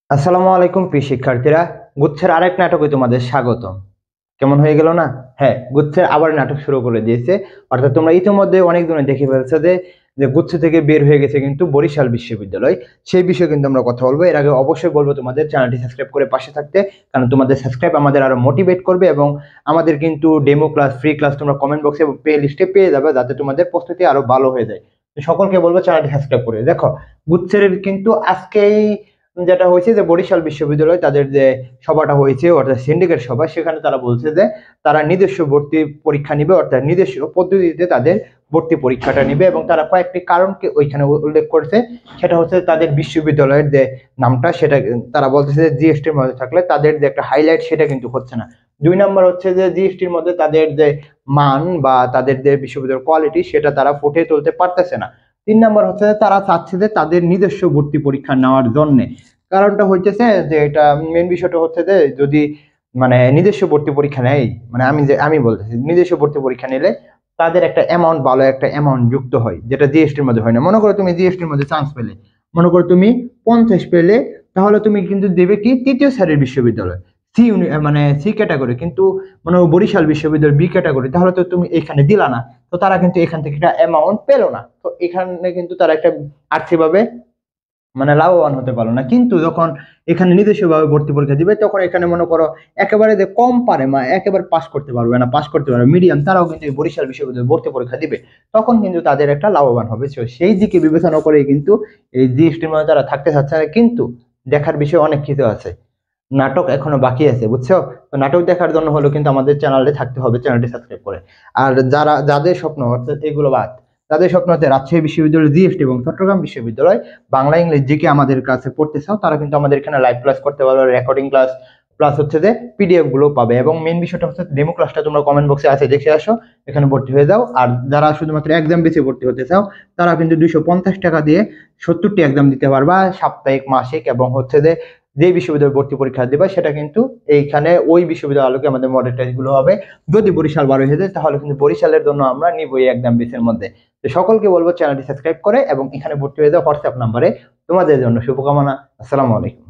আসসালামু আলাইকুম প্রিয় শিক্ষার্থীরা। গুচ্ছের আরেক নাটকে তোমাদের স্বাগতম। কেমন হয়ে গেল না? হ্যাঁ, গুচ্ছের আবার নাটক শুরু করে দিয়েছে। অর্থাৎ তোমরা ইতিমধ্যে অনেক দিনে দেখে ফেলছো যে যে গুচ্ছ থেকে বের হয়ে গেছে কিন্তু বরিশাল বিশ্ববিদ্যালয়। সেই বিষয়ে কিন্তু আমরা কথা বলবো। এর আগে অবশ্যই বলবো তোমাদের চ্যানেলটি সাবস্ক্রাইব করে পাশে থাকতে, কারণ তোমাদের সাবস্ক্রাইব আমাদের আরো মোটিভেট করবে এবং আমাদের কিন্তু ডেমো ক্লাস, ফ্রি ক্লাস তোমরা কমেন্ট বক্সে প্লে লিস্টে পেয়ে যাবে, যাতে তোমাদের প্রস্তুতি আরো ভালো হয়ে যায়। তো সকলকে বলবো চ্যানেলটি সাবস্ক্রাইব করে দেখো। গুচ্ছের কিন্তু আজকেই যেটা হয়েছে যে বরিশাল বিশ্ববিদ্যালয় তাদের যে সভাটা হয়েছে অর্থাৎ সিন্ডিকেট সভা, সেখানে তারা বলছে যে তারা নিজস্ব ভর্তি পরীক্ষা নিবে, অর্থাৎ নিজস্ব পদ্ধতিতে তাদের ভর্তি পরীক্ষাটা নিবে এবং তারা কয়েকটি কারণকে ওইখানে উল্লেখ করছে। সেটা হচ্ছে তাদের বিশ্ববিদ্যালয়ের যে নামটা, সেটা তারা বলতেছে যে জিএসটির মধ্যে থাকলে তাদের যে একটা হাইলাইট সেটা কিন্তু হচ্ছে না। 2 নম্বর হচ্ছে যে জিএসটির মধ্যে তাদের যে মান বা তাদের যে বিশ্ববিদ্যালয়ের কোয়ালিটি সেটা তারা ফুটিয়ে তুলতে পারতেছে না। 3 নম্বর হচ্ছে যে তারা চাচ্ছে যে তাদের নিজস্ব ভর্তি পরীক্ষা নেওয়ার জন্য। কারণটা হইতেছে যে এটা মেন বিষয়টা হচ্ছে যে যদি মানে নিজস্ব ভর্তি পরীক্ষা নেয়, মানে আমি বলতেছি নিজস্ব ভর্তি পরীক্ষা নিলে তাদের একটা অ্যামাউন্ট, ভালো একটা অ্যামাউন্ট যুক্ত হয়, যেটা জিএসটির মধ্যে হয় না। মনে করো তুমি জিএসটির মধ্যে চান্স পেলে, মনে করো তুমি 50 পেলে, তাহলে তুমি কিন্তু দেবে কি তৃতীয় সারির বিশ্ববিদ্যালয়, মানে সি ক্যাটাগরি, কিন্তু মনে হয় বরিশাল বিশ্ববিদ্যালয় বি ক্যাটাগরি, তাহলে তো তুমি এখানে দিলা না। তো তারা কিন্তু এখান থেকে একটা অ্যামাউন্ট পেলো না। তো এখানে কিন্তু তারা একটা আর্থিকভাবে মানে লাভবান হতে পারলো না। কিন্তু যখন এখানে নিজস্বভাবে ভর্তি পরীক্ষা দিবে, তখন এখানে মনে করো একেবারে যে কম পারে একেবারে পাস করতে পারবে না, পাস করতে পারবে মিডিয়াম, তারাও কিন্তু এই বরিশাল বিশ্ববিদ্যালয়ে ভর্তি পরীক্ষা দিবে। তখন কিন্তু তাদের একটা লাভবান হবে। সেই দিকে বিবেচনা করে কিন্তু এই জিএসটির মধ্যে তারা থাকতে চাচ্ছে না। কিন্তু দেখার বিষয় অনেক কিছু আছে, নাটক এখনো বাকি আছে, বুঝছো? তো নাটক দেখার জন্য হলো কিন্তু আমাদের চ্যানেলে থাকতে হবে, চ্যানেলটি সাবস্ক্রাইব করে। আর যাদের স্বপ্ন অর্থাৎ এগুলো বাদ, যাদের স্বপ্ন হচ্ছে রাজশাহী বিশ্ববিদ্যালয় জিএসটি এবং চট্টগ্রাম বিশ্ববিদ্যালয় বাংলা ইংলিশ জিকে আমাদের কাছে পড়তে চাও, তারা কিন্তু আমাদের এখানে লাইভ ক্লাস করতে পারবে, রেকর্ডিং ক্লাস প্লাস হচ্ছে যে পিডিএফ গুলো পাবে। এবং মেন বিষয়টা হচ্ছে ডেমো ক্লাসটা তোমরা কমেন্ট বক্সে আছে দেখে আসো, এখানে ভর্তি হয়ে যাও। আর যারা শুধুমাত্র এক্সাম বেসে ভর্তি হতে চাও, তারা কিন্তু 250 টাকা দিয়ে 70টি এক্সাম দিতে পারবা, সাপ্তাহিক, মাসিক, এবং হচ্ছে যে বিশ্ববিদ্যালয়ে ভর্তি পরীক্ষা দিবা সেটা কিন্তু এইখানে ওই বিশ্ববিদ্যালয় আলোকে আমাদের মডেল টেস্ট গুলো হবে। যদি বরিশাল 12 হয়ে যায়, তাহলে কিন্তু বরিশালের জন্য আমরা নিব এই এক্সাম বেসের মধ্যে। তো সকলকে বলবো চ্যানেলটি সাবস্ক্রাইব করে এবং এখানে ভর্তি হয়ে যাও হোয়াটসঅ্যাপ নাম্বারে। তোমাদের জন্য শুভকামনা। আসসালামু আলাইকুম।